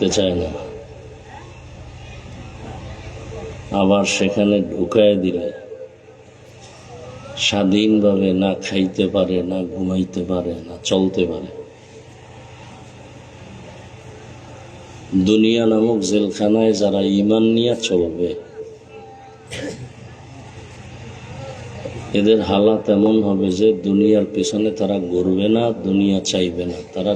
থাকতে চায় না, আবার সেখানে ঢুকায় দিলে স্বাধীনভাবে না খাইতে পারে, না ঘুমাইতে পারে, না চলতে পারে। দুনিয়া নামক জেলখানায় যারা ঈমান নিয়ে চলবে, এদের হালাত এমন হবে যে দুনিয়ার পেছনে তারা ঘুরবে না, দুনিয়া চাইবে না, তারা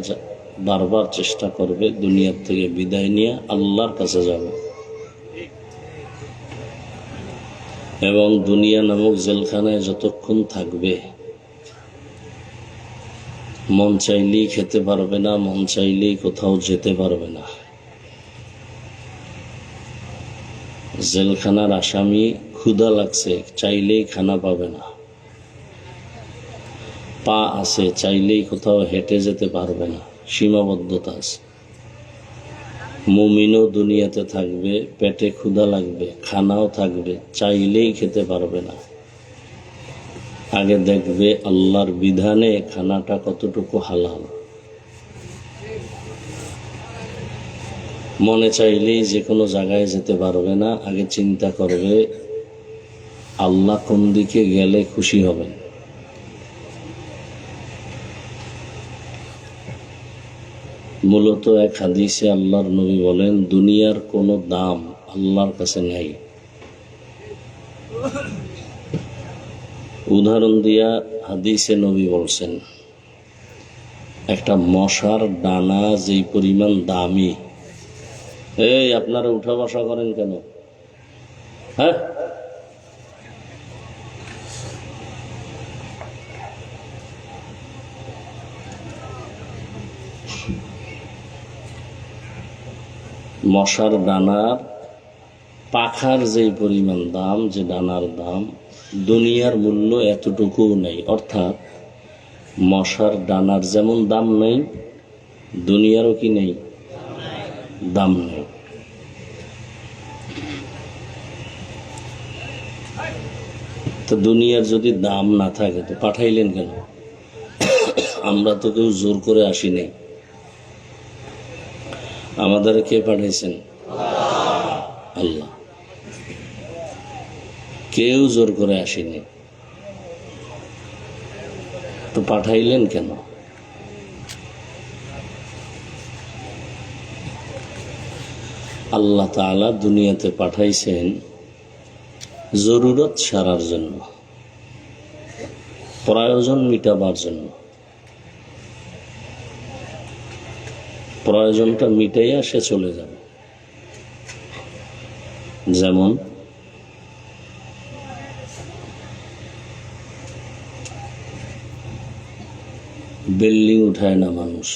বারবার চেষ্টা করবে দুনিয়ার থেকে বিদায় নিয়ে আল্লাহর কাছে যাবে। এবং দুনিয়া নামক জেলখানায় যতক্ষণ থাকবে, মন চাইলেই খেতে পারবে না, মন চাইলেই কোথাও যেতে পারবে না। জেলখানার আসামি ক্ষুধা লাগছে, চাইলেই খানা পাবে না। পা আছে, চাইলেই কোথাও হেঁটে যেতে পারবে না, সীমাবদ্ধতা আছে। মুমিনও দুনিয়াতে থাকবে, পেটে ক্ষুধা লাগবে, খানাও থাকবে, চাইলেই খেতে পারবে না। আগে দেখবে আল্লাহর বিধানে খানাটা কতটুকু হালাল। মনে চাইলেই যে কোনো জায়গায় যেতে পারবে না, আগে চিন্তা করবে আল্লাহ কোন দিকে গেলে খুশি হবেন। মূলত এক হাদিসে আল্লাহর নবী বলেন, দুনিয়ার কোনো দাম আল্লাহর কাছে নাই। উদাহরণ দিয়া হাদিসে নবী বলছেন, একটা মশার ডানা যেই পরিমাণ দামি। এই আপনারা উঠা বসা করেন কেন? হ্যাঁ, মশার ডানার পাখার যেই পরিমাণ দাম, যে ডানার দাম, দুনিয়ার মূল্য এতটুকুও নেই। অর্থাৎ মশার ডানার যেমন দাম নেই, দুনিয়ারও কি নেই, দাম নেই। তো দুনিয়ার যদি দাম না থাকে তো পাঠাইলেন কেন? আমরা তো কেউ জোর করে আসি নাই। আমাদের কে পাঠাইছেন? আল্লাহ। কেউ জোর করে আসেনি, তো পাঠাইলেন কেন? আল্লাহ তাআলা দুনিয়াতে পাঠাইছেন জরুরত সারার জন্য, প্রয়োজন মিটাবার জন্য। প্রয়োজনটা মিটাইয়া সে চলে যাবে। যেমন বিল্ডিং উঠায় না মানুষ,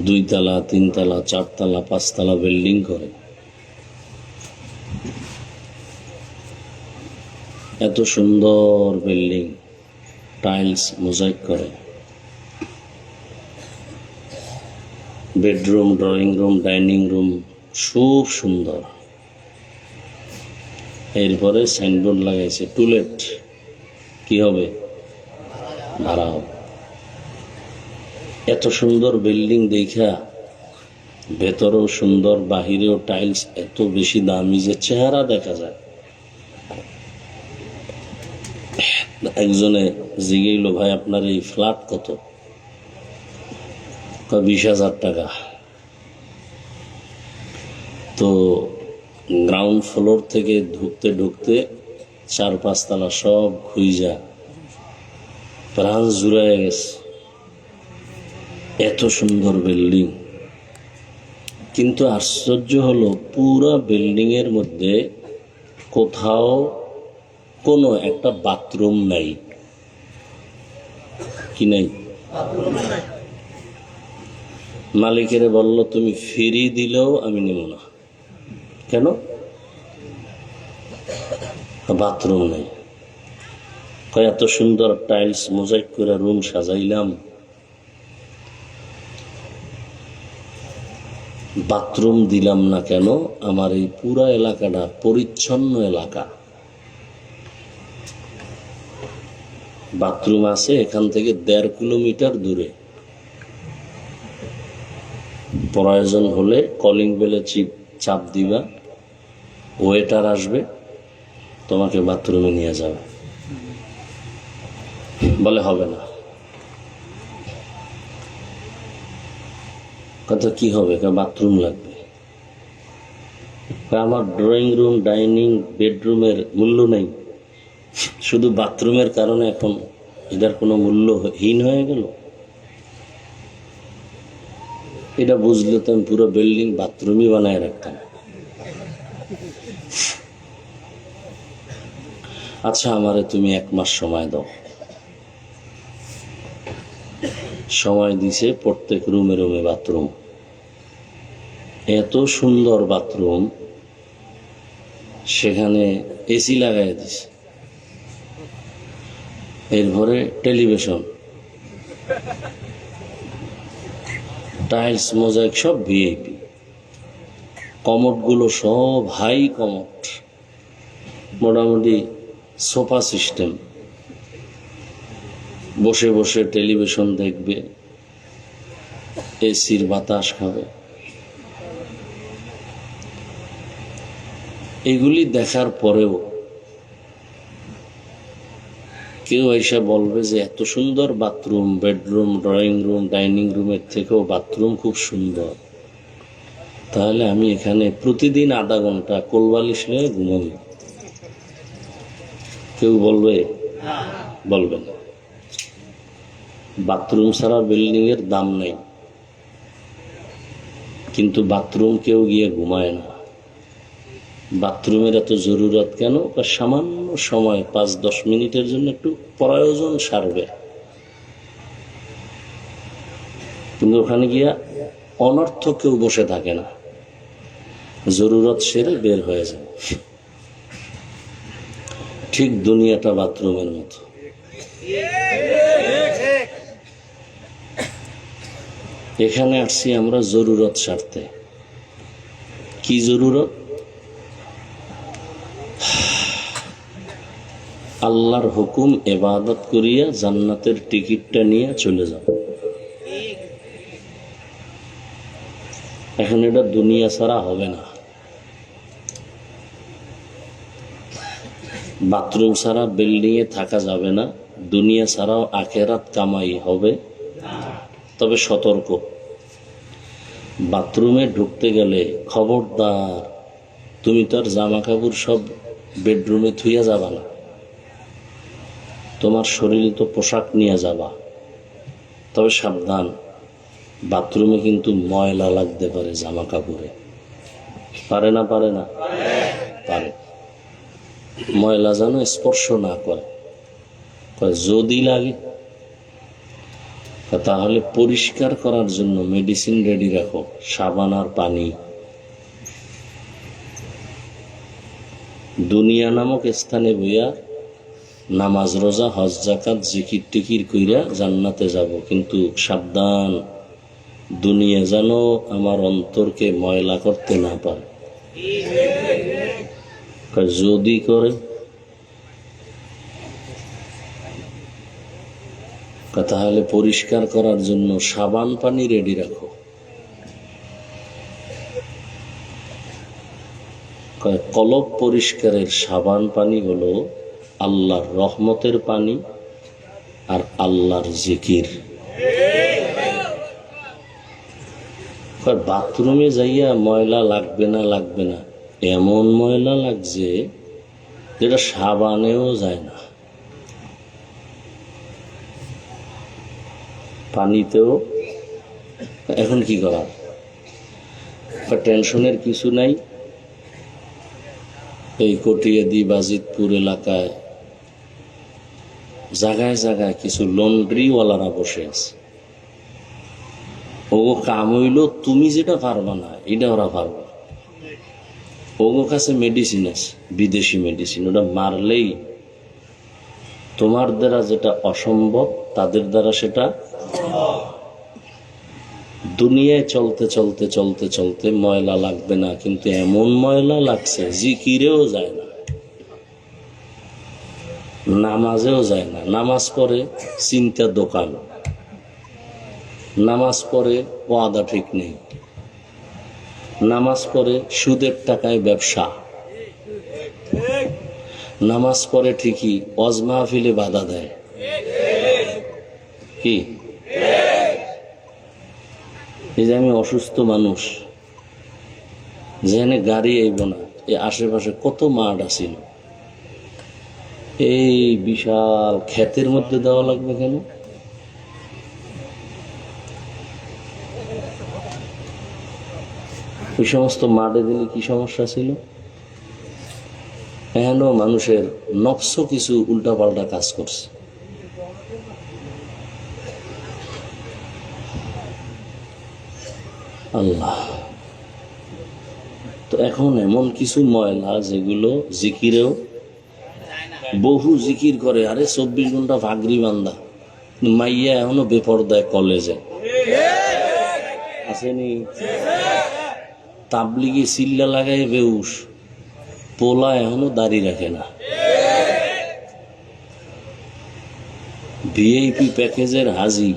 2 তলা 3 তলা 4 তলা 5 তলা বিল্ডিং করে। এত সুন্দর বিল্ডিং, টাইলস মোজাইক করে, bedroom, drawing room, dining room খুব সুন্দর। এরপরে সাইনবোর্ড লাগাইছে টুলেট, কি হবে? ভাড়া হবে। এত সুন্দর বিল্ডিং দেখা, ভেতরেও সুন্দর, বাহিরেও টাইলস এত বেশি দামি যে চেহারা দেখা যায়। একজনে জিজ্ঞেইল, ভাই আপনার এই ফ্ল্যাট কত? 20,000 টাকা। তো গ্রাউন্ড ফ্লোর থেকে ঢুকতে ঢুকতে 4-5 তলা সব খুইজা প্রাণ জুড়াইয়া গেছে। এত সুন্দর বিল্ডিং, কিন্তু আশ্চর্য হলো পুরা বিল্ডিং এর মধ্যে কোথাও কোনো একটা বাথরুম নাই। কি নাই? মালিকের বলল, তুমি ফ্রি দিলেও আমি নেব না। কেন? বাথরুম নেই। এত সুন্দর টাইলস মোজাইক করে রুম সাজাইলাম, বাথরুম দিলাম না কেন? আমার এই পুরা এলাকাটা পরিচ্ছন্ন এলাকা, বাথরুম আছে এখান থেকে 1.5 কিলোমিটার দূরে। প্রয়োজন হলে কলিং বেলে চাপ দিবা, ওয়েটার আসবে, তোমাকে বাথরুমে নিয়ে যাবে। বলে হবে না। কথা কি হবে? বাথরুম লাগবে। আমার ড্রয়িং রুম, ডাইনিং, বেডরুমের মূল্য নেই, শুধু বাথরুমের কারণে এখন এটার কোনো মূল্যহীন হয়ে গেল। এটা বুঝলে তো আমি পুরো বিল্ডিং বাথরুমই বানায় রাখতাম। আচ্ছা, আমারে তুমি 1 মাস সময় দাও। সময় দিছে, প্রত্যেক রুমে রুমে বাথরুম, এত সুন্দর বাথরুম, সেখানে এসি লাগাই দিছে, এরপরে টেলিভিশন, টাইলস, মোজাইক সব ভিআইপি, কমোডগুলো সব হাই কমোড, মোটামুটি সোফা সিস্টেম, বসে বসে টেলিভিশন দেখবে, এসির বাতাস খাবে। এগুলি দেখার পরেও কেউ এসে বলবে যে এত সুন্দর bathroom, bedroom, drawing room, dining রুমের থেকেও বাথরুম খুব সুন্দর, তাহলে আমি এখানে প্রতিদিন আধা ঘন্টা কোলবালিশ নিয়ে ঘুমাবো। কেউ বলবে? বলবে না। বাথরুম ছাড়া বিল্ডিং এর দাম নেই, কিন্তু বাথরুম কেউ গিয়ে ঘুমায় না। বাথরুমের এত জরুরত কেন? সামান্য সময় 5-10 মিনিটের জন্য একটু প্রয়োজন সারবে, কিন্তু ওখানে গিয়া অনর্থ কেউ বসে থাকে না, জরুরত সেরে বের হয়ে যায়। ঠিক দুনিয়াটা বাথরুমের মতো। এখানে আসছি আমরা জরুরত সারতে। কি জরুরত? আল্লাহর হুকুম ইবাদত করিয়া জান্নাতের টিকিটটা নিয়ে চলে যাও। এখন এটা দুনিয়া ছাড়া হবে না, বাথরুম ছাড়া বিল্ডিং এ থাকা যাবে না, দুনিয়া ছাড়াও আখেরাত কামাই হবে। তবে সতর্ক, বাথরুমে ঢুকতে গেলে খবরদার, তুমি তো আর জামা কাপড় সব বেডরুমে থুইয়া যাবা না, তোমার শরীরে তো পোশাক নিয়ে যাবা। তবে সাবধান, বাথরুমে কিন্তু ময়লা লাগতে পারে জামা কাপড়ে। পারে না? পারে না? পারে। ময়লা যেন স্পর্শ না করে। যদি লাগে তাহলে পরিষ্কার করার জন্য মেডিসিন রেডি রাখো, সাবান আর পানি। দুনিয়া নামক স্থানে বইয়া নামাজ, রোজা, হজ, যাকাত, জিকির টিকির কইরা জান্নাতে যাব, কিন্তু সাবধান, দুনিয়া যেন আমার অন্তরকে ময়লা করতে না পারে। যদি করে তাহলে পরিষ্কার করার জন্য সাবান পানি রেডি রাখো। কলব পরিষ্কারের সাবান পানি হলো আল্লাহর রহমতের পানি আর আল্লাহর জিকির। বাথরুমে যাইয়া ময়লা লাগবে না, লাগবে না, এমন ময়লা লাগছে যেটা সাবানেও যায় না, পানিতেও। এখন কি করা? টেনশনের কিছু নাই। এই কটিয়াদি, বাজিতপুর এলাকায় জায়গায় জায়গায় কিছু লন্ড্রিওয়ালারা বসে আছে। ওগো কাম হইল তুমি যেটা পারবা না, এটা ওরা পারবে। ওগো কাছে মেডিসিন আছে, বিদেশি মেডিসিন, ওটা মারলেই তোমার দ্বারা যেটা অসম্ভব তাদের দ্বারা সেটা। দুনিয়ায় চলতে চলতে চলতে চলতে ময়লা লাগবে না, কিন্তু এমন ময়লা লাগছে জিকিরেও যায় না, নামাজেও যায় না। নামাজ পড়ে চিন্তা দোকান, নামাজ পড়ে ওয়াদা ঠিক নেই, নামাজ পড়ে সুদের টাকায় ব্যবসা, নামাজ পড়ে ঠিকই ওয়াজ মাহফিলে বাধা দেয়। কি এই যে আমি অসুস্থ মানুষ, যেখানে গাড়ি আইব না, এই আশেপাশে কত মাঠ আছিল, এই বিশাল ক্ষেতের মধ্যে দেওয়া লাগবে কেন? ওই সমস্ত মাঠে দিলে কি সমস্যা ছিল? এখনো মানুষের নফস কিছু উল্টাপাল্টা কাজ করছে। আল্লাহ, তো এখন এমন কিছু ময়লা যেগুলো জিকিরেও বহু জিকির করে, আরে 24 ঘন্টা ভাগরি বান্দা, মাইয়া এখনো বেপরদায় কলেজে আসেনি, তাবলিগে সিল্লা লাগাই বেউস, পোলা এখনো দাড়ি রাখে না, ভিআইপি প্যাকেজের হাজি,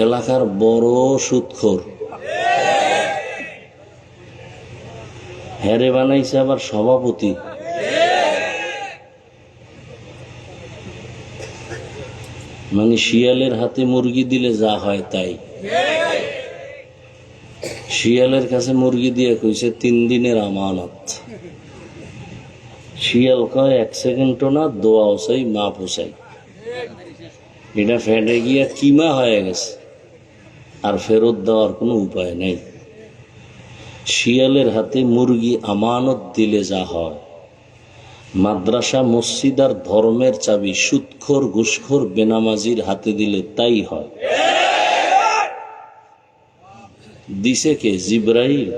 এলাকার বড় সুদখোর, হ্যারে বানাইছে আবার সভাপতি। মানে শিয়ালের হাতে মুরগি দিলে যা হয় তাই। শিয়ালের কাছে মুরগি দিয়ে কইছে 3 দিনের আমানত। শিয়াল কয় 1 সেকেন্ডও না, দোয়াও চাই, মাপও চাই। এটা ফেটে গিয়া কিমা হয়ে গেছে, আর ফেরত দেওয়ার কোনো উপায় নেই। শিয়ালের হাতে মুরগি আমানত দিলে যা হয়, মাদ্রাসা মসজিদ আর ধর্মের চাবি সুদখোর ঘুষখোর বেনামাজির হাতে দিলে তাই হয়। দিছে কে? জিব্রাইল।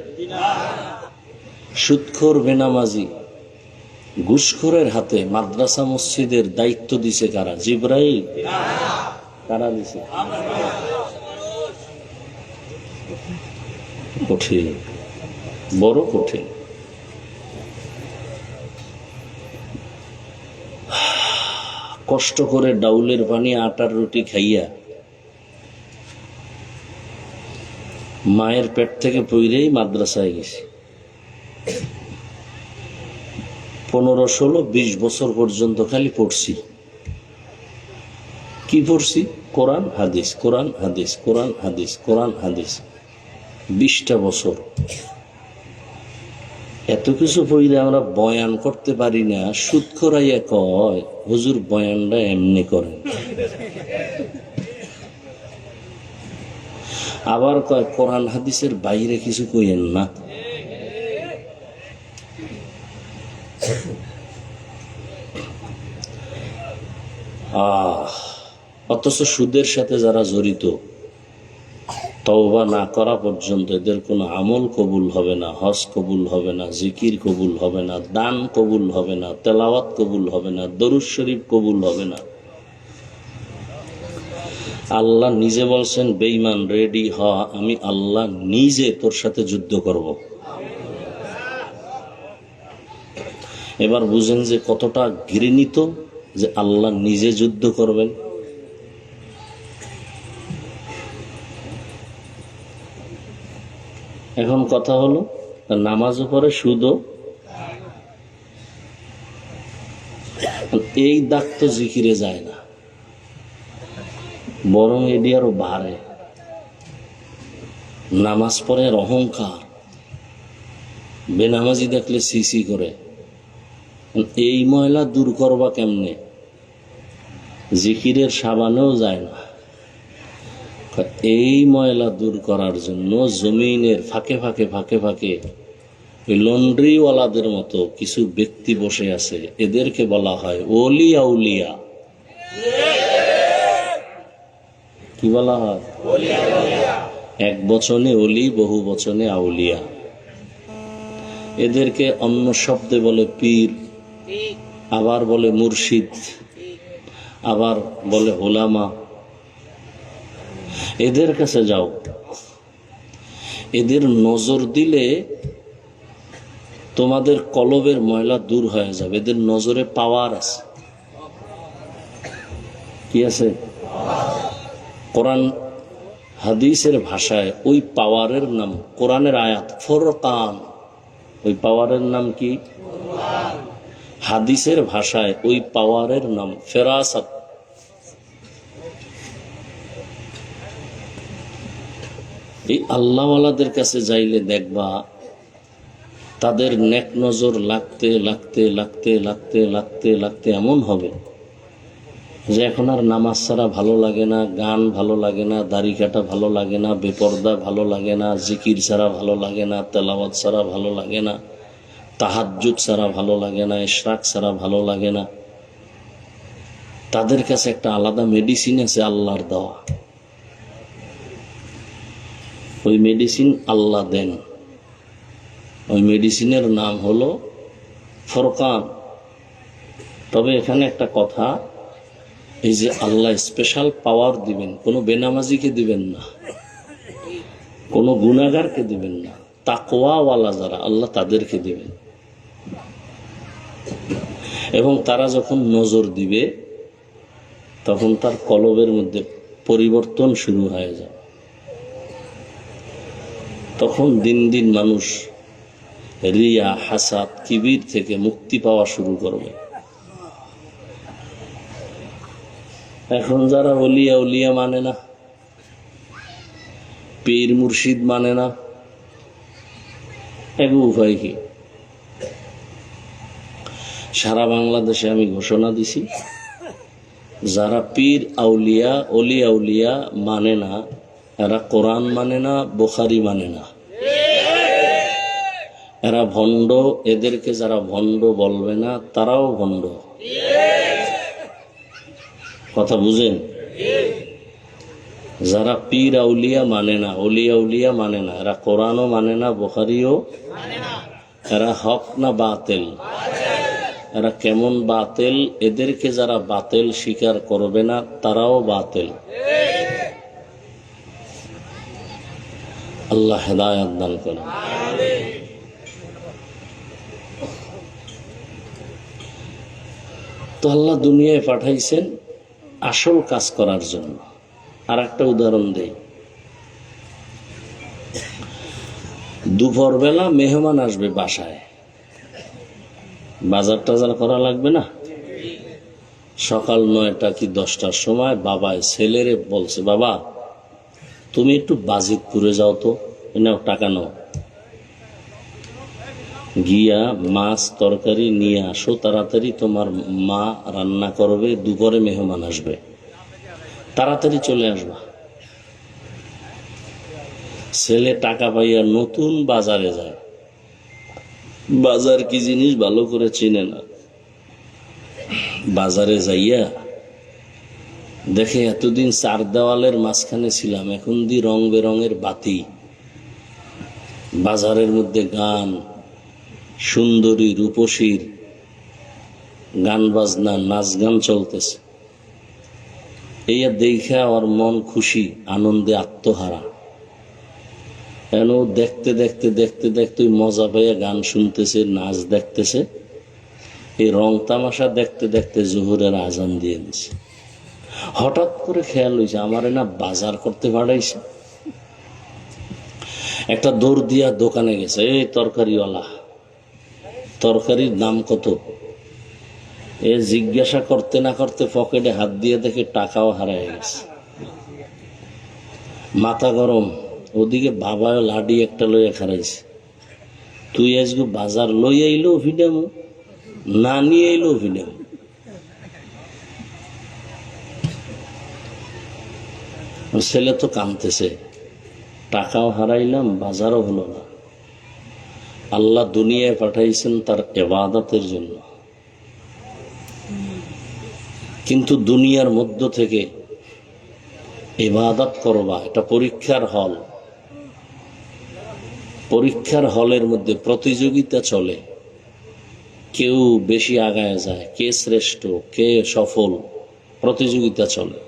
সুদখোর বেনামাজি ঘুষখোরের হাতে মাদ্রাসা মসজিদের দায়িত্ব দিছে কারা? জিব্রাইল। কারা দিছে? কঠিন, বড় কঠিন। কষ্ট করে ডাউলের পানি আটার রুটি খাইয়া মায়ের পেট থেকে পইরেই মাদ্রাসায় গেছি। 15, 16, 20 বছর পর্যন্ত খালি পড়ছি। কি পড়ছি? কোরআন হাদিস, কোরআন হাদিস, কোরআন হাদিস, কোরআন হাদিস। 20টা বছর এত কিছু পড়লে আমরা বয়ান করতে পারি না। সুদখোরাইয়া কয় হুজুর বয়ানটা এমনি করেন, আবার কয় কোরআন হাদিসের বাইরে কিছু কইেন না। অথচ সুদের সাথে যারা জড়িত, তওবা না করা পর্যন্ত এদের কোনো আমল কবুল হবে না, হজ কবুল হবে না, জিকির কবুল হবে না, দান কবুল হবে না, তেলাওয়াত কবুল হবে না, দরুদ শরীফ কবুল হবে না। আল্লাহ নিজে বলছেন, বেঈমান রেডি হ, আমি আল্লাহ নিজে তোর সাথে যুদ্ধ করব। এবার বুঝেন যে কতটা ঘৃণিত যে আল্লাহ নিজে যুদ্ধ করবেন। এখন কথা হলো, নামাজও পড়ে, সুদও। এই দাগ তো জিকিরে যায় না, বরং এটি আরো বাড়ে। নামাজ পড়ে অহংকার, বেনামাজি দেখলে সিসি করে। এই ময়লা দূর করবা কেমনে? জিকিরের সাবানেও যায় না। এই ময়লা দূর করার জন্য জমিনের ফাঁকে ফাঁকে ফাঁকে ফাঁকে লন্ড্রিওয়ালাদের মতো কিছু ব্যক্তি বসে আছে, এদেরকে বলা হয় ওলি আউলিয়া। কি বলা হয়? এক বচনে ওলি, বহু বচনে আউলিয়া। এদেরকে অন্য শব্দে বলে পীর, আবার বলে মুর্শিদ, আবার বলে ওলামা। এদের কাছে যাও, এদের নজর দিলে তোমাদের কলবের ময়লা দূর হয়ে যাবে। এদের নজরে পাওয়ার আছে। কি আছে? কোরআন হাদিসের ভাষায় ওই পাওয়ারের নাম, কোরআনের আয়াত ফুরকান, ওই পাওয়ারের নাম কি? হাদিসের ভাষায় ওই পাওয়ারের নাম ফেরাসাত। এই আল্লাহওয়ালাদের কাছে যাইলে দেখবা তাদের নেক নজর লাগতে লাগতে লাগতে লাগতে লাগতে লাগতে এমন হবে যে এখন আর নামাজ ছাড়া ভালো লাগে না, গান ভালো লাগে না, দাড়ি কাটা ভালো লাগে না, বেপর্দা ভালো লাগে না, জিকির ছাড়া ভালো লাগে না, তেলাওয়াত ছাড়া ভালো লাগে না, তাহাজ্জুদ ছাড়া ভালো লাগে না, ইশরাক ছাড়া ভালো লাগে না। তাদের কাছে একটা আলাদা মেডিসিন আছে আল্লাহর দেওয়া। ওই মেডিসিন আল্লাহ দেন। ওই মেডিসিনের নাম হলো ফুরকান। তবে এখানে একটা কথা, এই যে আল্লাহ স্পেশাল পাওয়ার দিবেন, কোনো বেনামাজিকে দিবেন না, কোনো গুনাহগারকে দিবেন না, তাকওয়াওয়ালা যারা আল্লাহ তাদেরকে দিবেন। এবং তারা যখন নজর দিবে তখন তার কলবের মধ্যে পরিবর্তন শুরু হয়ে যাবে। তখন দিন দিন মানুষ রিয়া, হাসাদ, কিবির থেকে মুক্তি পাওয়া শুরু করবে। এখন যারা ওলিয়া উলিয়া মানে না, পীর মুর্শিদ মানে না, এক উপায় কি? সারা বাংলাদেশে আমি ঘোষণা দিছি, যারা পীর আউলিয়া অলিয়া উলিয়া মানে না, এরা কোরআন মানে না, বুখারী মানে না, এরা ভণ্ড। এদেরকে যারা ভণ্ড বলবে না তারাও ভণ্ড। কথা বুঝেন? যারা পীর আউলিয়া মানে না, অলিয়া উলিয়া মানে না, এরা কোরআনও মানে না, বুখারীও, এরা হক না বাতিল? এরা কেমন বাতিল? এদেরকে যারা বাতিল স্বীকার করবে না তারাও বাতিল। আল্লাহ হেদায়েত দান করেন। তো আল্লাহ দুনিয়ায় পাঠাইছেন আসল কাজ করার জন্য। আর একটা উদাহরণ দেই, দুপুরবেলা মেহমান আসবে বাসায়, বাজার টাজার করা লাগবে না? সকাল 9টা কি 10টার সময় বাবায় ছেলেরে বলছে, বাবা তুমি একটু বাজিতপুরে যাও তো, নাও টাকা নাও, গিয়া মাছ তরকারি নিয়ে আসো, তাড়াতাড়ি তোমার মা রান্না করবে, দুপুরে মেহমান আসবে, তাড়াতাড়ি চলে আসবা। ছেলে টাকা পাইয়া নতুন বাজারে যায়, বাজার কি জিনিস ভালো করে চিনে না। বাজারে যাইয়া দেখে এতদিন চার দেওয়ালের মাঝখানে ছিলাম, এখন দি রং বেরঙের বাতি, বাজারের মধ্যে গান, সুন্দরী রূপসীর গান বাজনা, নাচ গান চলতেছে। এই দেখা ওর মন খুশি, আনন্দে আত্মহারা। কেন দেখতে দেখতে দেখতে দেখতে মজা পেয়ে গান শুনতেছে, নাচ দেখতেছে। এই রং তামাশা দেখতে দেখতে জোহরের আজান দিয়ে দিছে। হঠাৎ করে খেয়াল হয়েছে আমারে না বাজার করতে পাঠাইছে। একটা দৌড় দিয়া দোকানে গেছে, এই তরকারিওয়ালা, তরকারির দাম কত? এ জিজ্ঞাসা করতে না করতে পকেটে হাত দিয়ে দেখে টাকাও হারায় গেছে। মাথা গরম। ওদিকে বাবাও লাডি একটা লইয়া খারাইছে, তুই আজকে বাজার লই আইলো ভিডাম, না নিয়ে আইলো ভিডাম। ছেলে তো কাঁদতেছে, টাকাও হারাইলাম, বাজারও হলো না। আল্লাহ দুনিয়ায় পাঠাইছেন তার ইবাদতের জন্য, কিন্তু দুনিয়ার মধ্য থেকে ইবাদত করবা, এটা পরীক্ষার হল। পরীক্ষার হলের মধ্যে প্রতিযোগিতা চলে, কেউ বেশি আগায় যায়, কে শ্রেষ্ঠ, কে সফল, প্রতিযোগিতা চলে।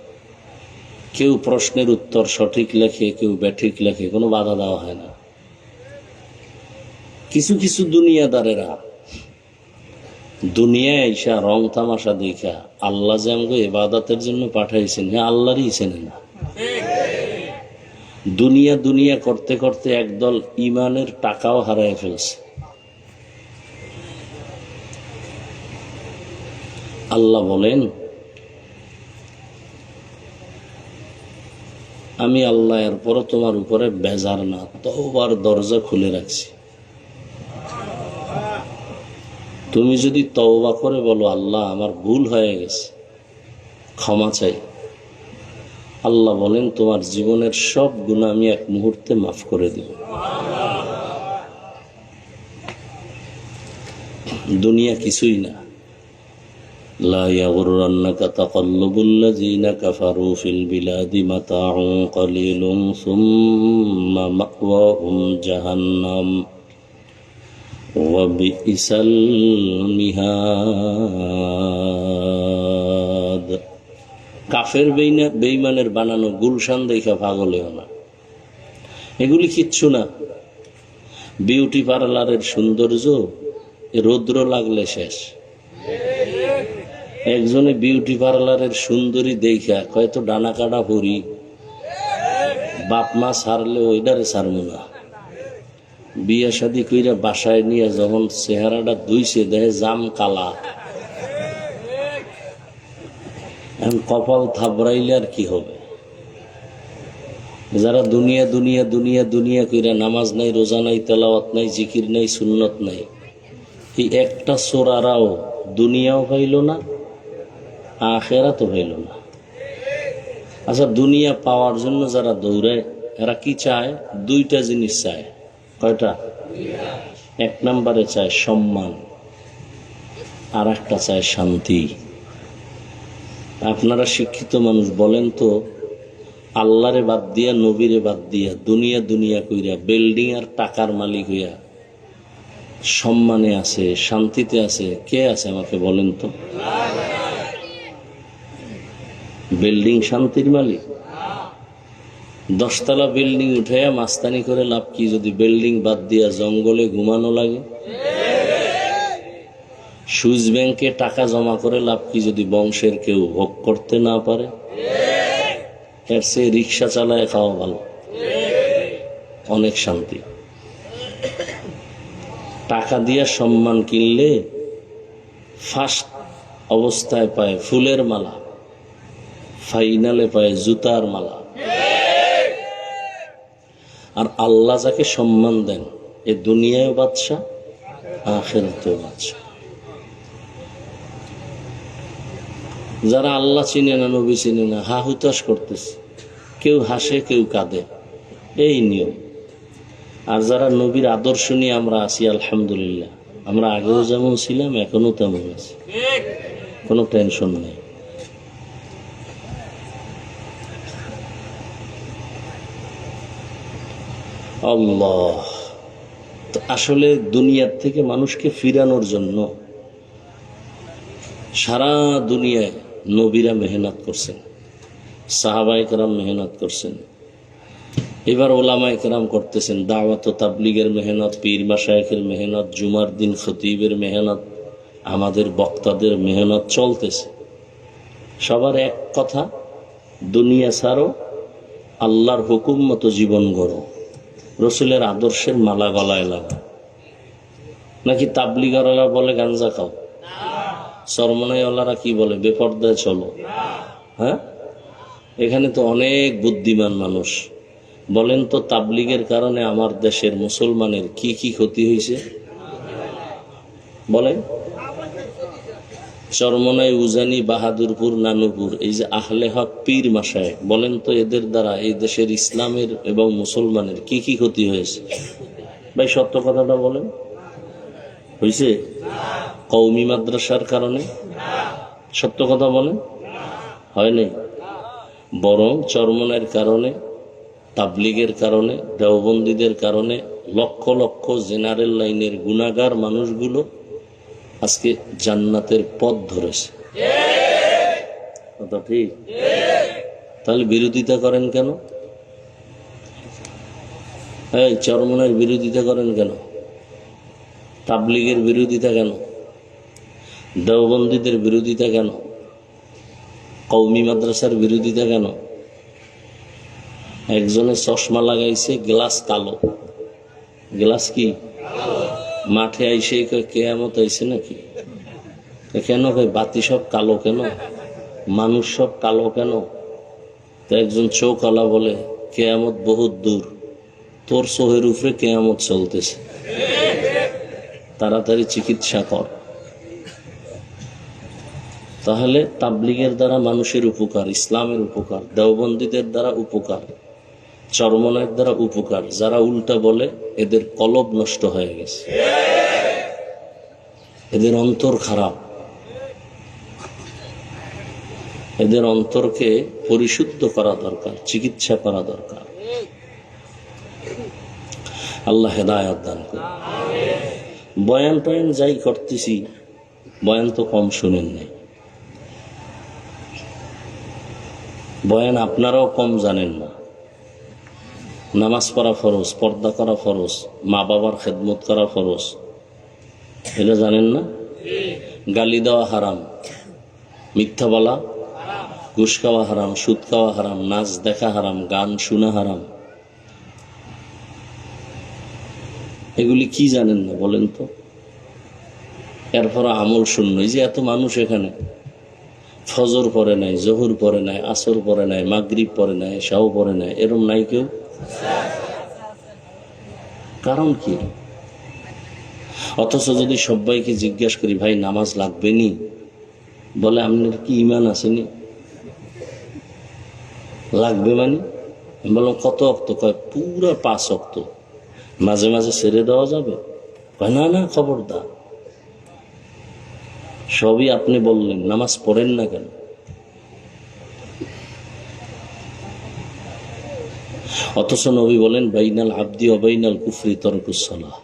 কেউ প্রশ্নের উত্তর সঠিক লেখে, কেউ ব্যাঠিক লেখে, কোনো বাধা দেওয়া হয় না। কিছু কিছু দুনিয়াদারেরা দুনিয়ায় আইসা রং তামাশা দেখা আল্লাহ যে আমাকে ইবাদতের জন্য পাঠাইছেন, হ্যাঁ আল্লাহরই চেনে না। দুনিয়া দুনিয়া করতে করতে একদল ইমানের টাকাও হারায় ফেলছে। আল্লাহ বলেন, আমি আল্লাহ এরপরও তোমার উপরে বেজার না, তওবার দরজা খুলে রাখছি। তুমি যদি তওবা করে বলো, আল্লাহ আমার ভুল হয়ে গেছে, ক্ষমা চাই, আল্লাহ বলেন তোমার জীবনের সব গুনাহ আমি এক মুহূর্তে মাফ করে দিব। দুনিয়া কিছুই না। লা ইয়াগুররান্নাকা তাকাল্লুবুল্লাযীনা কাফারু ফিল বিলাদি মাতাউন কলিলুন সুম্মা মাওয়াহুম জাহান্নাম ওয়া বিইসাল মিহাদ। কাফের বেঈমানের বানানো গুলশান দেখা পাগল হও না, এগুলি কিচ্ছু না। বিউটি পার্লারের সৌন্দর্য রৌদ্র লাগলে শেষ। একজনে বিউটি পার্লারের সুন্দরী দেখা কয়তো ডানা কাটা ভরি, বাপ মা ছাড়লে ওইটারে ছাড়বো না। বিয়া শাদি কইরা বাসায় নিয়ে যখন চেহারাটা ধুইছে দেখে জাম কালা, এখন কপাল থাবড়াইলে আর কি হবে? যারা দুনিয়া দুনিয়া দুনিয়া দুনিয়া কইরা নামাজ নাই, রোজা নাই, তেলাওয়াত নাই, জিকির নাই, সুন্নত নাই, এই একটা চোরারাও দুনিয়াও পাইল না, আখিরাতও পাইল না। আচ্ছা, দুনিয়া পাওয়ার জন্য যারা দৌড়ায় এরা কি চায়? দুইটা জিনিস চায়। কয়টা? এক নম্বরে চায় সম্মান, আর একটা চায় শান্তি। আপনারা শিক্ষিত মানুষ, বলেন তো, আল্লাহরে বাদ দিয়া, নবীরে বাদ দিয়া, দুনিয়া দুনিয়া কইরা, বিল্ডিং আর টাকার মালিক হইয়া সম্মানে আছে, শান্তিতে আছে, কে আছে আমাকে বলেন তো? বিল্ডিং শান্তির মালিক? 10 তলা বিল্ডিং উঠাইয়া মাস্তানি করে লাভ কি, যদি বিল্ডিং বাদ দিয়া জঙ্গলে ঘুমানো লাগে? সুইস ব্যাংকে টাকা জমা করে লাভ কি, যদি বংশের কেউ ভোগ করতে না পারে? এর চেয়ে রিক্সা চালায় খাওয়া ভালো, অনেক শান্তি। টাকা দিয়া সম্মান কিনলে ফার্স্ট অবস্থায় পায় ফুলের মালা, ফাইনালে পায় জুতার মালা। আর আল্লাহ যাকে সম্মান দেন, এ দুনিয়ায় বাদশা, আখিরাতেও বাদশা। যারা আল্লাহ চিনে না, নবী চিনে না, হা হুতাশ করতেছে, কেউ হাসে কেউ কাঁদে, এই নিয়ম। আর যারা নবীর আদর্শ নিয়ে আমরা আছি, আলহামদুলিল্লাহ, আমরা আগেও যেমন ছিলাম এখনো তেমন আছি, কোনো টেনশন নেই। আল্লাহ তো আসলে দুনিয়ার থেকে মানুষকে ফিরানোর জন্য সারা দুনিয়ায় নবীরা মেহনত করছেন, সাহাবায়ে কেরাম মেহনত করছেন, এবার ওলামায়ে কেরাম করতেছেন, দাওয়াত ও তাবলীগের মেহনত, পীর মাশায়েখের মেহনত, জুমার দিন খতিবের মেহনত, আমাদের বক্তাদের মেহনত চলতেছে। সবার এক কথা, দুনিয়া ছাড়ো, আল্লাহর হুকুম মতো জীবন গড়ো, রসুলের আদর্শের মালা গলায় লাগো। নাকি তাবলীগওয়ালারা বলে গাঞ্জা খাও, সরমনাইওয়ালারা কি বলে বেপরদায় চলো। হ্যাঁ, এখানে তো অনেক বুদ্ধিমান মানুষ। বলেন তো, তাবলীগের কারণে আমার দেশের মুসলমানের কি কি ক্ষতি হয়েছে বলেন? চরমনাই, উজানি, বাহাদুরপুর, নানুপুর, এই যে আহলে হক পীর মাশায়েখ, বলেন তো এদের দ্বারা এই দেশের ইসলামের এবং মুসলমানের কি কি ক্ষতি হয়েছে? ভাই সত্য কথাটা বলেন, হয়েছে? কওমি মাদ্রাসার কারণে? সত্য কথা বলেন, হয়নি। বরং চরমনাইয়ের কারণে, তাবলীগের কারণে, দেওবন্দীদের কারণে লক্ষ লক্ষ জেনারেল লাইনের গুনাহগার মানুষগুলো আজকে জান্নাতের পথ ধরেছে। কথা ঠিক? তাহলে বিরোধিতা করেন কেন? এই চরমনাইয়ের বিরোধিতা করেন কেন? তাবলীগের বিরোধিতা কেন? দেওবন্দীদের বিরোধিতা কেন? কওমি মাদ্রাসার বিরোধিতা কেন? একজনে চশমা লাগাইছে, গ্লাস কালো। গ্লাস কি মাঠে আইসে কেয়ামত আইছে নাকি? কেন ভাই বাতি সব কালো কেন, মানুষ সব কালো কেন? তো একজন চৌকালা বলে কেয়ামত বহুত দূর, তোর চোখের উপরে কেয়ামত চলতেছে, তাড়াতাড়ি চিকিৎসা কর। তাহলে তাবলিগের দ্বারা মানুষের উপকার, ইসলামের উপকার, দেওবন্দীদের দ্বারা উপকার, চরমনের দ্বারা উপকার। যারা উল্টা বলে এদের কলব নষ্ট হয়ে গেছে, এদের অন্তর খারাপ, এদের অন্তরকে পরিশুদ্ধ করা দরকার, চিকিৎসা করা দরকার। আল্লাহ হেদায়াত দান করুন। বয়ান টয়ান যাই করতেছি, বয়ান তো কম শুনেন নাই, বয়ান আপনারাও কম জানেন না। নামাজ পড়া ফরজ, পর্দা করা ফরজ, মা বাবার খেদমত করা ফরজ, এটা জানেন না? গালি দেওয়া হারাম, মিথ্যা বলা, ঘুষ খাওয়া হারাম, সুদ খাওয়া হারাম, নাচ দেখা হারাম, গান শোনা হারাম। এগুলি কি জানেন না বলেন তো? এরপর আমল শূন্য। এই যে এত মানুষ এখানে ফজর পড়ে নাই, জোহর পড়ে নাই, আসর পড়ে নাই, মাগরিব পড়ে নাই, এশাও পড়ে নাই, এরম নাই কেউ? কারণ কি? অথচ যদি সবাইকে জিজ্ঞাসা করি ভাই নামাজ লাগবে নি, বলে আপনার কি ইমান আসেনি? লাগবে মানে বললাম কত অক্ত? কয় পুরা 5 অক্ত। মাঝে মাঝে ছেড়ে দেওয়া যাবে? কয় না না, খবরদার। সবই আপনি বললেন, নামাজ পড়েন না কেন? অথচ নবী বলেন বাইনাল আবদি ও বাইনাল কুফরি তরকুস সালাহ।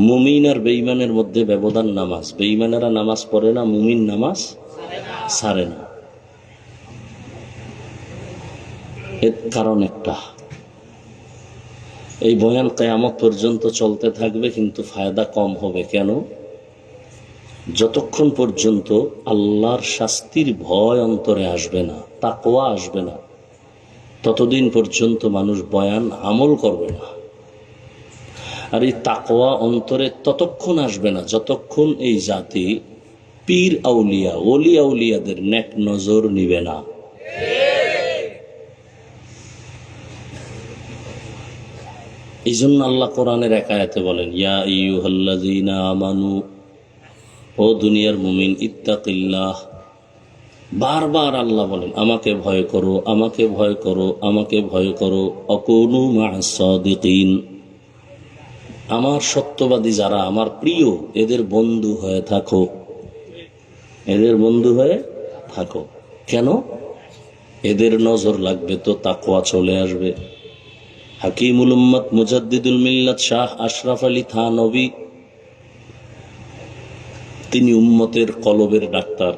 মুমিন আর বেঈমানের মধ্যে ব্যবধান নামাজ। বেঈমানেরা নামাজ পড়ে না, মুমিন নামাজ ছাড়ে না। এর কারণ একটা, এই বয়ান কিয়ামত পর্যন্ত চলতে থাকবে, কিন্তু ফায়দা কম হবে। কেন? যতক্ষণ পর্যন্ত আল্লাহর শাস্তির ভয় অন্তরে আসবে না, তাকওয়া আসবে না, ততদিন পর্যন্ত মানুষ বয়ান আমল করবে না। আর এই তাকওয়া অন্তরে ততক্ষণ আসবে না যতক্ষণ এই জাতি পীর আউলিয়া, ওলি আউলিয়াদের নেক নজর নিবে না। এই জন্য আল্লাহ কোরআনের এক আয়াতে বলেন ইয়া আইয়ুহাল্লাযীনা আমানু, ও দুনিয়ার মুমিন, ইত্তাকিল্লাহ। বারবার আল্লাহ বলেন আমাকে ভয় করো, আমাকে ভয় করো, আমাকে ভয় করো। আকুনু মা'আস সাদিকিন, আমার সত্যবাদী যারা, আমার প্রিয়, এদের বন্ধু হয়ে থাকো, এদের বন্ধু হয়ে থাকো। কেন? এদের নজর লাগবে তো তাকওয়া চলে আসবে। হাকিমুল উম্মত মুজাদ্দিদুল মিল্লাত শাহ আশরাফ আলী থানভী, তিনি উম্মতের কলবের ডাক্তার।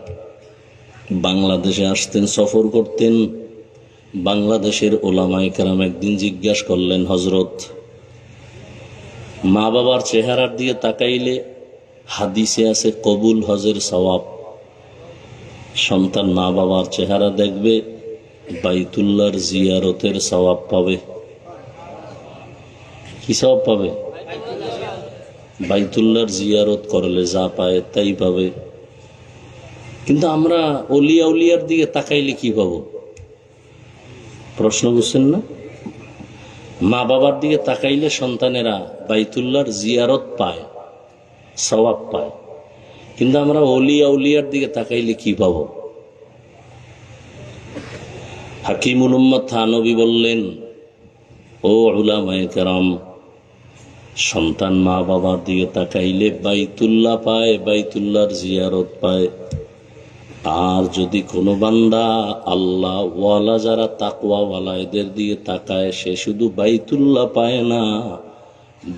বাংলাদেশে আসতেন, সফর করতেন। বাংলাদেশের ওলামায়ে কেরাম একদিন জিজ্ঞাসা করলেন, হজরত, মা বাবার চেহারার দিকে তাকাইলে হাদিসে আছে কবুল হজের সওয়াব। সন্তান মা বাবার চেহারা দেখবে, বাইতুল্লাহর জিয়ারতের সওয়াব পাবে। কি সওয়াব পাবে? বাইতুল্লাহর জিয়ারত করলে যা পায় তাই পাবে। কিন্তু আমরা ওলিয়া উলিয়ার দিকে তাকাইলে কি পাবো? প্রশ্ন বুঝছেন না? মা বাবার দিকে তাকাইলে সন্তানেরা বাইতুল্লাহর জিয়ারত পায়, সওয়াব পায়। কিন্তু আমরা ওলিয়া উলিয়ার দিকে তাকাইলে কি পাবো? হাকিমুল উম্মত থানভী বললেন, ও উলামায়ে কেরাম, সন্তান মা বাবার দিকে তাকাইলে বাইতুল্লাহ পায়, বাইতুল্লাহর জিয়ারত পায়। আর যদি কোনো বান্দা আল্লাহ ওয়ালা, যারা তাকওয়া ওয়ালা, এদের দিকে তাকায়, সে শুধু বাইতুল্লাহ পায় না,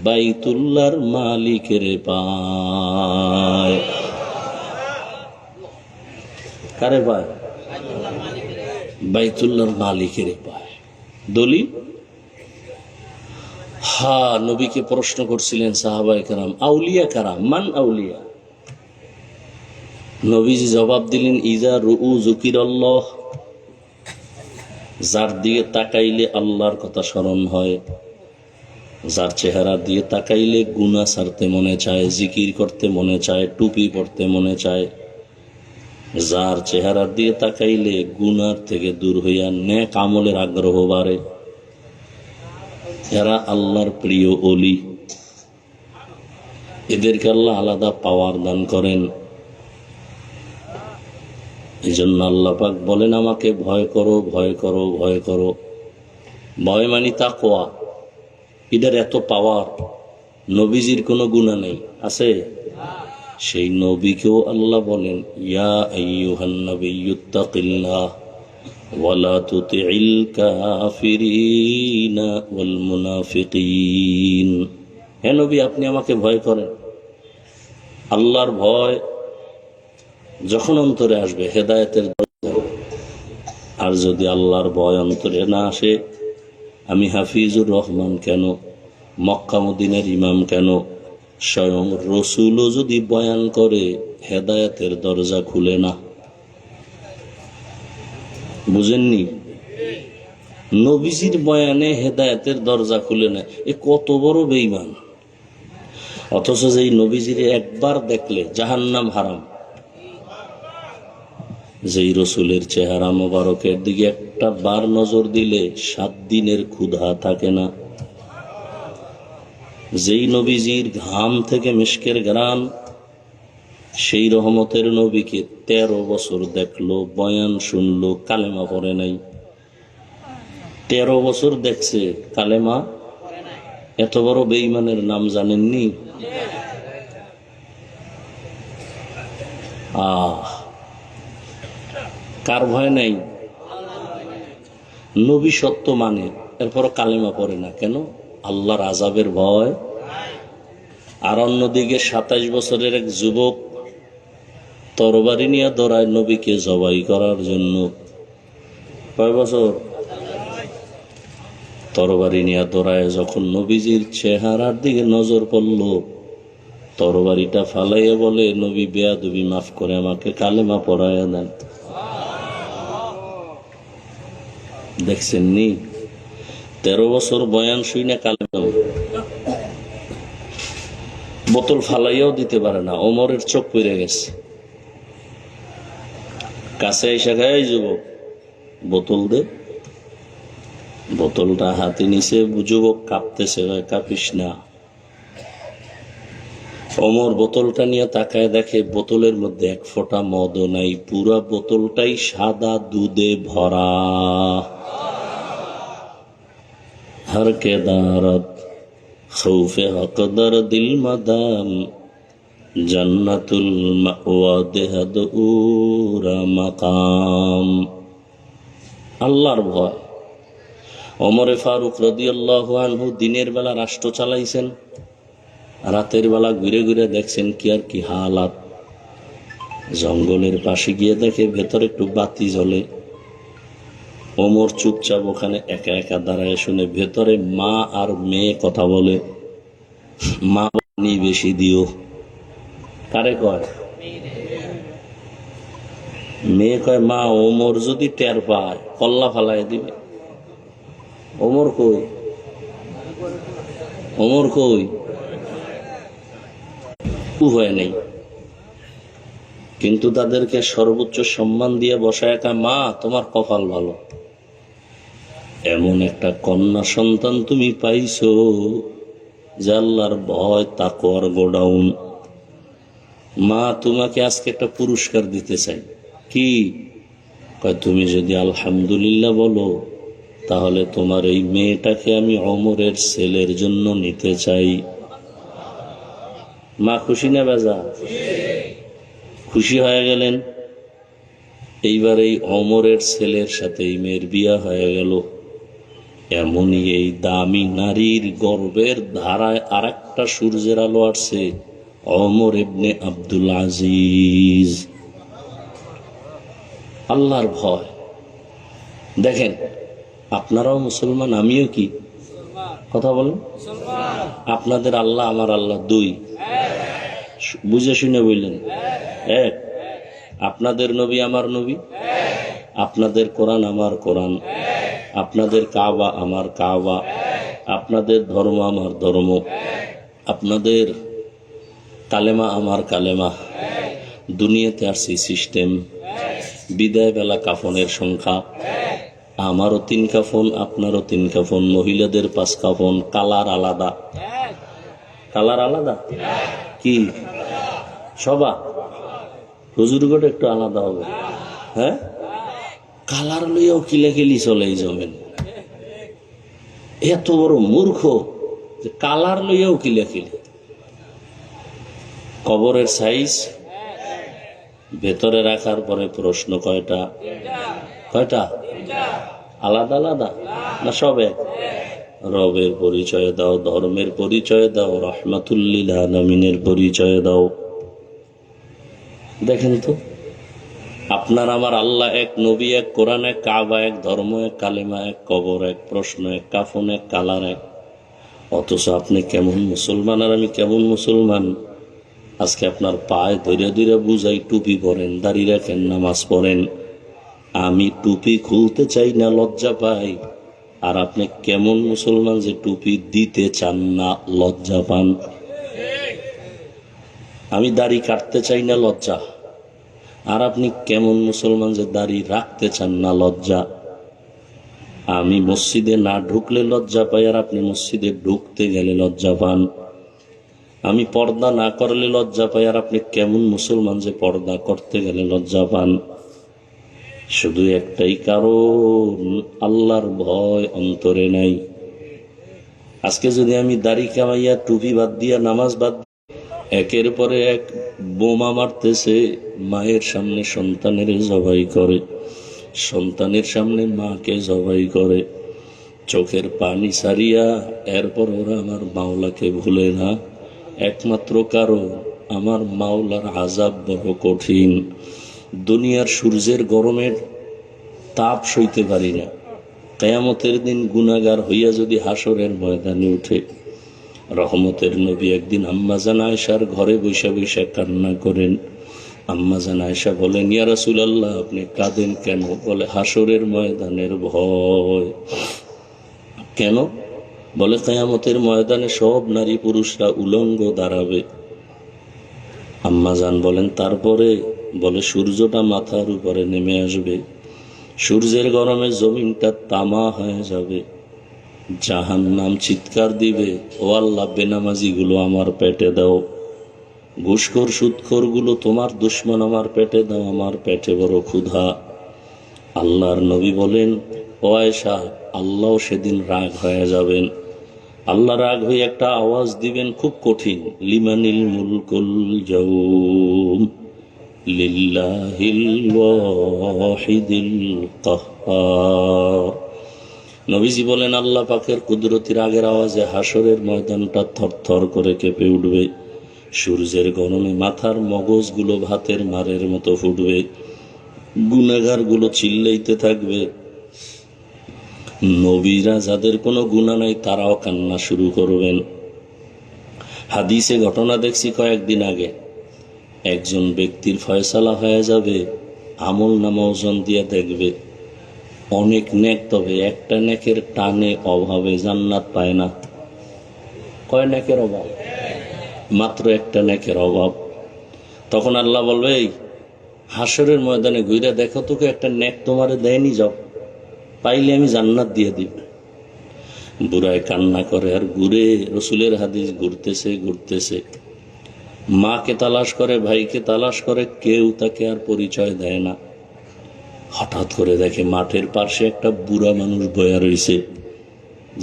বাইতুল্লাহর মালিকের পায়। কারে পায়? বাইতুল্লাহর মালিকের পায়। দলিল? নবীকে প্রশ্ন করছিলেন সাহাবায়ে কেরাম, আউলিয়া কারা? মান আউলিয়া? নবীজি জবাব দিলেন, ইজা রুউ যুকিরাল্লাহ, যার দিকে তাকাইলে আল্লাহর কথা স্মরণ হয়, যার চেহারা দিয়ে তাকাইলে গুনাহ ছাড়তে মনে চায়, জিকির করতে মনে চায়, টুপি পড়তে মনে চায়, যার চেহারা দিয়ে তাকাইলে গুনার থেকে দূর হইয়া নেক আমলের আগ্রহ বাড়ে, এরা আল্লাহর প্রিয় ওলি। এদেরকে আল্লাহ আলাদা পাওয়ার দান করেন। এই জন্য আল্লাহ পাক বলেন, আমাকে ভয় করো, ভয় করো, ভয় করো। ভয় মানি তাকওয়া। এটার এত পাওয়ার। নবীজির কোনো গুনাহ নেই, আছে? সেই নবীকেও আল্লাহ বলেন, ইয়া আইয়ুহান নাবিয়্যুত্তাকিল্লাহ ওয়ালা তুতিইল কাফিরিনা ওয়াল মুনাফিকিন। হে নবী, আপনি আমাকে ভয় করেন। আল্লাহর ভয় যখন অন্তরে আসবে, হেদায়েতের দরজা। আর যদি আল্লাহর ভয় অন্তরে না আসে, আমি হাফিজুর রহমান কেন, মক্কা মদিনার ইমাম কেন, স্বয়ং রসুলও যদি বয়ান করে, হেদায়েতের দরজা খুলে না। বুঝেননি? নবীজির বয়ানে হেদায়েতের দরজা খুলে না, এ কত বড় বেঈমান। অথচ যেই নবীজির একবার দেখলে জাহান্নাম হারাম, যেই রসুলের চেহারা মোবারকের দিকে একটা বার নজর দিলে 7 দিনের ক্ষুধা থাকে না, যেই নবীজির ঘাম থেকে মিশকের ঘ্রাণ, সেই রহমতের নবীকে 13 বছর দেখলো, বয়ান শুনলো, কালেমা পড়ে নাই। 13 বছর দেখছে, কালেমা। এত বড় বেঈমানের নাম জানেননি? কার ভয় নাই? নবী সত্য মানে, এরপর কালেমা পড়ে না কেন? আল্লাহর আযাবের ভয়। আর অন্যদিকে 27 বছরের এক যুবক তরবারি নিয়ে দৌড়ায় নবীকে জবাই করার জন্য। কয় বছর? তরবারি নিয়ে দৌড়ায় যখন নবীজির চেহারার দিকে নজর পড়ল, তরবারিটা ফালাইয়া বলে, নবী বেয়াদবি, মাফ করে আমাকে কালেমা পড়াইয়া দেন। দেখছেন নি? 13 বছর বয়ান শুই না কালেমা। বোতল ফালাইয়াও দিতে পারে না, ওমরের চোখ পড়ে গেছে। কাছে এসে গায়ে, যুবক বোতল দে। বোতলটা হাতে নিছে, যুবক কাঁপতেছে, কাঁপিস না। ওমর বোতলটা নিয়ে তাকায়, দেখে বোতলের মধ্যে এক ফোঁটা মদও নাই, পুরা বোতলটাই সাদা দুধে ভরা। হর কে দারত খৌফে হকদর দিল মাদাম জান্নাতুল মাওয়া দেহাদুরা মাকাম। আল্লাহর ভয়। ওমরে ফারুক রাদিয়াল্লাহু আনহু দিনের বেলা রাষ্ট্র চালাইছেন, রাতের বেলা ঘুরে ঘুরে দেখছেন কি আর কি হালাত। জঙ্গলের পাশে গিয়ে দেখে ভেতরে একটু বাতি জ্বলে। ওমর চুপচাপ ওখানে একা একা দাঁড়ায় শুনে ভেতরে মা আর মেয়ে কথা বলে। মা পানি বেশি দিও। কারে কয়? মেয়ে কয়, মা ওমর যদি টের পায় কল্লা ফালায় দিবে। ওমর কই? ওমর কই? উভয় নেই। কিন্তু তাদেরকে সর্বোচ্চ সম্মান দিয়ে বসায়, একা মা তোমার কপাল ভালো, এমন একটা কন্যা সন্তান তুমি পাইছো যে আল্লাহর ভয় তাকওয়ার গোডাউন। মা তোমাকে আজকে একটা পুরস্কার দিতে চাই। কি? কয়, তুমি যদি আলহামদুলিল্লাহ বলো, তাহলে তোমার এই মেয়েটাকে আমি ওমরের ছেলের জন্য নিতে চাই। মা খুশি না বেজা? খুশি হয়ে গেলেন। এইবার এই ওমরের ছেলের সাথে এই মেয়ের বিয়া হয়ে গেল। এমনই এই দামি নারীর গর্বের ধারায় আর একটা সূর্যের আলো আসছে, ওমর ইবনে আব্দুল আজিজ। আল্লাহর ভয়। দেখেন, আপনারাও মুসলমান, আমিও কি? কথা বলেন। আপনাদের আল্লাহ আমার আল্লাহ দুই? বুঝে শুনে বললেন এক। আপনাদের নবী আমার নবী, আপনাদের কোরআন আমার কোরআন, আপনাদের কাবা আমার কাবা, আপনাদের ধর্ম আমার ধর্ম, আপনাদের কালেমা আমার কালেমা। দুনিয়াতে আসছি সিস্টেম। বিদায় বেলা কাফনের সংখ্যা, আমারও 3 কাফন, আপনারও 3 কাফন, মহিলাদের 5 কাফন। কালার আলাদা, কালার আলাদা কি সবা হুজুরগড় একটু আলাদা হবে। হ্যাঁ, কালার লইয়াও কিলাকিলি চলে যাবেন। এত বড় মূর্খ যে কালার লইয়াও কিলাকিলি। কবরের সাইজ ভেতরে রাখার পরে প্রশ্ন কয়টা? কয়টা? আলাদা আলাদা না সব এক? রবের পরিচয় দাও, ধর্মের পরিচয় দাও, রহমাতুল্লিল আলামিনের পরিচয় দাও। দেখেন তো, আপনার আমার আল্লাহ এক, নবী এক, কোরআন এক, কাবা এক, ধর্ম এক, কালেমা এক, কবর এক, প্রশ্ন এক, কাফন এক, কালার এক। অথচ আপনি কেমন মুসলমান আর আমি কেমন মুসলমান? আজকে আপনার পায়ে ধরে ধরে বুঝাই, টুপি পরেন, দাড়ি রাখেন, নামাজ পড়েন। আমি টুপি খুলতে চাই না, লজ্জা পাই। আর আপনি কেমন মুসলমান যে টুপি দিতে চান না, লজ্জা পান? আমি দাড়ি কাটতে চাই না, লজ্জা। আর আপনি কেমন মুসলমান যে দাড়ি রাখতে চান না, লজ্জা। আমি মসজিদে না ঢুকলে লজ্জা পাই, আর আপনি মসজিদে ঢুকতে গেলে লজ্জা পান। আমি পর্দা না করলে লজ্জা পাই, আর আপনি কেমন মুসলমান যে পর্দা করতে গেলে লজ্জা পান? শুধু একটাই কারণ, আল্লাহর ভয় অন্তরে নাই। আজকে যদি আমি দাড়ি কামাইয়া, টুপি বাদ দিয়া, নামাজ বাদ, একের পরে এক বোমা মারতেছে, মায়ের সামনে সন্তানের জবাই করে, সন্তানের সামনে মাকে জবাই করে, চোখের পানি সারিয়া, এরপর ওরা আমার মাওলাকে ভুলে না। একমাত্র কারণ, আমার মাওলার আযাব বড় কঠিন। দুনিয়ার সূর্যের গরমের তাপ সইতে পারি না। কিয়ামতের দিন গুনাহগার হইয়া যদি হাসরের ময়দানে উঠে, রহমতের নবী একদিন আম্মাজান আয়েশার ঘরে বৈশা বৈশা কান্না করেন। আম্মাজান আয়েশা বলেন, ইয়া রাসূলুল্লাহ, আপনি কাঁদেন কেন? বলে, হাসরের ময়দানের ভয়। কেন? বলে, কিয়ামতের ময়দানে সব নারী পুরুষরা উলঙ্গ দাঁড়াবে। আম্মাজান বলেন, তারপরে? বলে, সূর্যটা মাথার উপরে নেমে আসবে, সূর্যের গরমে জমিনটা তামা হয়ে যাবে, জাহান্নাম চিৎকার দিবে, ও আল্লাহ, বেনামাজি গুলো আমার পেটে দাও, ঘুষখোর সুদখোর গুলো তোমার দুশ্মন আমার পেটে দাও, আমার পেটে বড় ক্ষুধা। আল্লাহর নবী বলেন, ও আয়েশা, আল্লাহ সেদিন রাগ হয়ে যাবেন। আল্লাহ রাগ হয়ে একটা আওয়াজ দিবেন, খুব কঠিন, লিমানিল মুলকুল ইয়াউম লিল্লাহিল ওয়াহিদিল কাহ্হার। নবীজি বলেন, আল্লাহ পাকের কুদরতির আগের আওয়াজে হাসরের ময়দানটা থরথর করে কেঁপে উঠবে, সূর্যের গরমে মাথার মগজগুলো ভাতের মারের মতো ফুটবে, গুনাহগার গুলো চিল্লাইতে থাকবে। নবীরা যাদের কোনো গুনাহ নাই, তারাও কান্না শুরু করবেন। হাদিসে ঘটনা দেখছি কয়েকদিন আগে, একজন ব্যক্তির ফয়সালা হয়ে যাবে, আমল নামা ওজন দিয়ে দেখবে অনেক নেক, তবে একটা নেকের টানে অভাবে জান্নাত পায় না। কয় নেকের অভাব? মাত্র একটা নেকের অভাব। তখন আল্লাহ বলবে, এই হাসরের ময়দানে ঘুরে দেখো তোকে একটা নেক তোমারে দেয়নি, যাও, পাইলে আমি জান্নাত দিয়ে দিব। বুড়ায় কান্না করে আর ঘুরে, রসুলের হাদিস ঘুরতেছে ঘুরতেছে, মাকে তালাশ করে, ভাইকে তালাশ করে, কেউ তাকে আর পরিচয় দেয় না। হঠাৎ করে দেখে মাঠের পাশে একটা বুড়া মানুষ বয়া রয়েছে।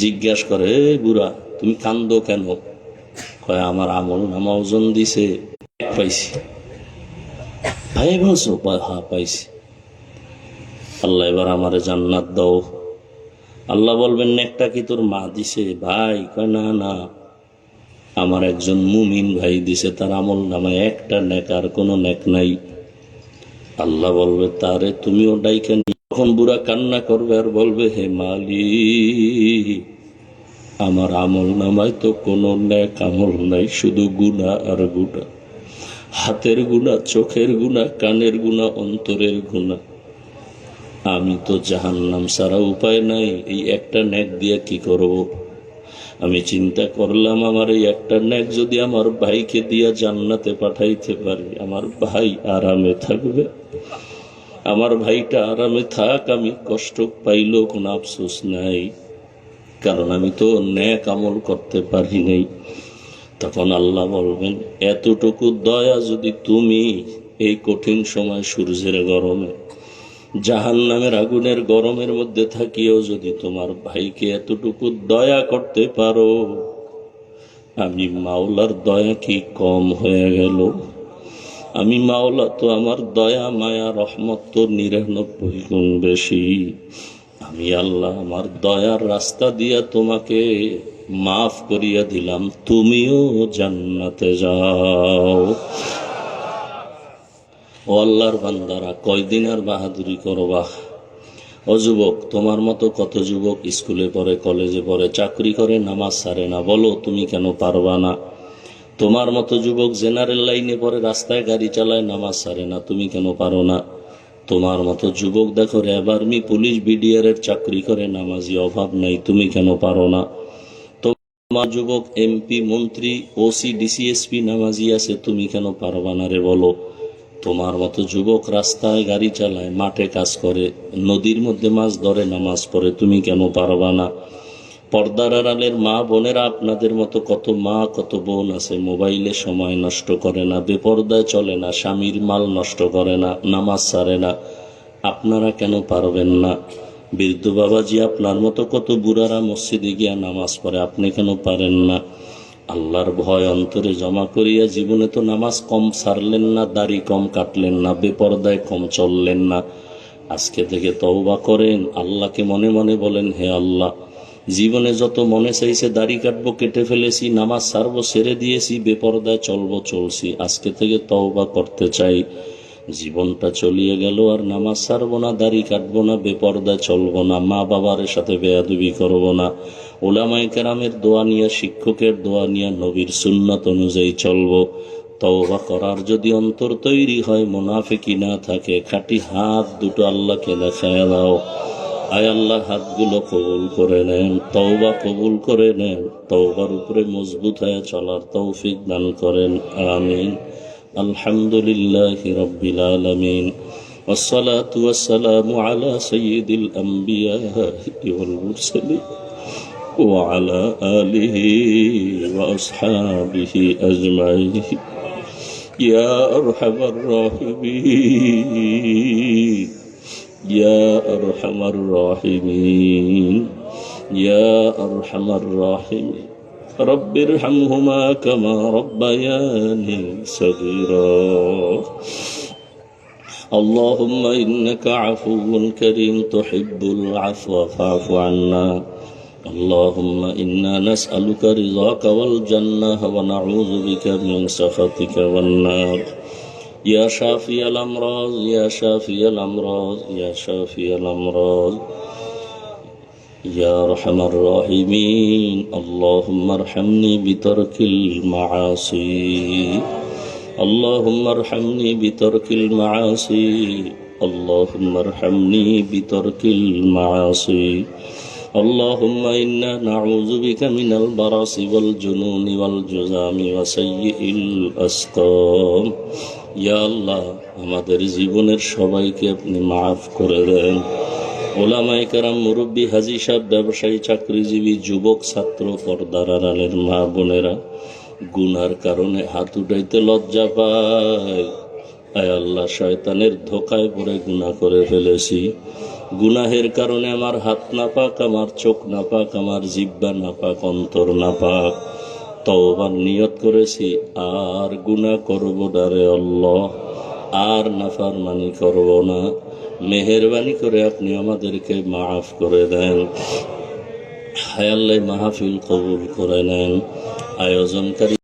জিজ্ঞাসা করে, এই বুড়া, তুমি কান্দো কেন? কয়, আমার আমল নামা ওজন দিছে, পাইছি। ভাই বলছো? হ্যাঁ পাইছি। আল্লাহ, এবার আমারে জান্নাত দাও। আল্লাহ বলবেন, নেকটা কি তোর মা দিছে? ভাই কয়, না না, আমার একজন মুমিন ভাই দিছে, তার আমল নামায় একটা নেক, আর কোনো নেক নাই। আল্লাহ বলবে, তারে তুমিও ডাইকা নি। তখন বুড়া কান্না করবে আর বলবে, হে মালিক, আমার আমল নামায় তো কোনো নেক আমল নাই, শুধু গুনাহ আর গুনাহ, হাতের গুনাহ, চোখের গুনাহ, কানের গুনাহ, অন্তরের গুনাহ। আমি তো জাহান্নাম ছাড়া উপায় নাই, এই একটা নেক দিয়ে কি করব? আমি চিন্তা করলাম, আমার এই একটা নেক যদি আমার ভাইকে দিয়া জান্নাতে পাঠাইতে পারি, আমার ভাই আরামে থাকবে। আমার ভাইটা আরামে থাক, আমি কষ্ট পাইলেও কোনো আফসোস নাই, কারণ আমি তো নেক আমল করতে পারি নাই। তখন আল্লাহ বলবেন, এতটুকু দয়া যদি তুমি এই কঠিন সময় সূর্যের গরমে, জাহান্নামের আগুনের গরমের মধ্যে থাকিও যদি তোমার ভাইকে এতটুকু দয়া করতে পারো, আমি মাওলার দয়া কি কম হয়ে গেল? আমি মাওলা তো আমার দয়া মায়া রহমত তো 99 গুণ বেশি। আমি আল্লাহ আমার দয়ার রাস্তা দিয়া তোমাকে মাফ করিয়া দিলাম, তুমিও জান্নাতে যাও। ও আল্লাহর বান্দারা, কয়দিন আর বাহাদুরি করবা? ও যুবক, তোমার মতো কত যুবক স্কুলে পড়ে, কলেজে পড়ে, চাকরি করে, নামাজ ছাড়ে না। বলো তুমি কেন পারবা না? তোমার মতো যুবক জেনারেল লাইনে পড়ে, রাস্তায় গাড়ি চালায়, নামাজ ছাড়ে না, তুমি কেন পারো না? তোমার মতো যুবক দেখো র্যাব, আর্মি, পুলিশ, বিডিআর এর চাকরি করে, নামাজি অভাব নাই, তুমি কেন পারো না? তোমার যুবক এমপি, মন্ত্রী, ওসি, ডিসিএসপি নামাজি আছে, তুমি কেন পারবা না রে বলো? তোমার মতো যুবক রাস্তায় গাড়ি চালায়, মাঠে কাজ করে, নদীর মধ্যে মাছ ধরে, নামাজ পড়ে, তুমি কেন পারবা না? পর্দার আড়ালের মা বোনেরা, আপনাদের মতো কত মা কত বোন আছে, মোবাইলে সময় নষ্ট করে না, বেপর্দায় চলে না, স্বামীর মাল নষ্ট করে না, নামাজ ছাড়ে না, আপনারা কেন পারবেন না? বৃদ্ধ বাবাজি, আপনার মতো কত বুড়ারা মসজিদে গিয়া নামাজ পড়ে, আপনি কেন পারেন না? আল্লাহর ভয় অন্তরে জমা করিয়া জীবনে তো নামাজ কম ছাড়লেন না, দাড়ি কম কাটলেন না, বেপর্দায় কম চললেন না। আজকে থেকে তওবা করেন, আল্লাহকে মনে মনে বলেন, হে আল্লাহ, জীবনে যত মনে চাইছে দাড়ি কাটবো কেটে ফেলেছি, নামাজ ছাড়বো ছেড়ে দিয়েছি, বেপর্দায় চলবো চলছি, আজকে থেকে তওবা করতে চাই। জীবনটা চলিয়ে গেল, আর নামাজ ছাড়বো না, দাড়ি কাটবো না, বেপর্দায় চলবো না, মা বাবার সাথে বেয়াদবি করবো না, ওলামায়ে কেরামের দোয়া নিয়ে, শিক্ষকের দোয়া নিয়ে, নবীর সুন্নাত অনুযায়ী চলবো। তওবা করার যদি অন্তর তৈরি হয়, মুনাফিকি না থাকে, খাঁটি হাত দুটো আল্লাহকে দেখায় দাও। আয় আল্লাহ, হাতগুলো কবুল করে নেন, তওবা কবুল করে নেন, তওবার উপরে মজবুত হয়ে চলার তৌফিক দান করেন, আমিন। আলহামদুলিল্লাহি রাব্বিল আলামিন, ওয়াসসালাতু ওয়াসসালামু আলা সাইয়্যিদিল আমবিয়া ওয়াল মুরসালিন ওয়া আলা আলিহি ওয়া আসহাবিহি আজমাইন। ইয়া আরহামার রাহিমিন, ইয়া আরহামার রাহিমিন, ইয়া আরহামার রাহিমিন। রব্বিরহামহুমা কামা রব্বায়ানি সগীরা। اللهم إنك عفو كريم تحب العفو فاعف عنا. اللهم إنا نسألك رضاك والجنة ونعوذ بك من سخطك والنار. يا شافي الأمراض، يا شافي الأمراض، يا شافي الأمراض، يا أرحم الراحمين. اللهم ارحمني بترك المعاصي، اللهم ارحمني بترك المعاصي، اللهم ارحمني بترك المعاصي. اللهم إنا نعوذ بك من البرص والجنون والجذام وسيء الأسقام. ইয়া আল্লাহ, আমাদের জীবনের সবাইকে আপনি মাফ করে দেন। ওলামায়ে কেরাম, মুরব্বী, হাজী সাহেব, ব্যবসায়ী, চাকরিজীবী, যুবক, ছাত্র, পর্দার আড়ালের মা বোনেরা গুনার কারণে হাত উঠাইতে লজ্জা পায়। আয় আল্লাহ, শয়তানের ধোকায় পড়ে গুনাহ করে ফেলেছি। গুনাহের কারণে আমার হাত নাপাক, আমার চোখ নাপাক, আমার জিহ্বা নাপাক, অন্তর নাপাক। তওবার নিয়ত করেছি, আর গুনাহ করব না রে আল্লাহ, আর নাফরমানি করব না। মেহেরবানি করে আপনি আমাদেরকে মাফ করে দেন। হায় আল্লাহ, মাহফিল কবুল করে নেন। আয়োজনকারী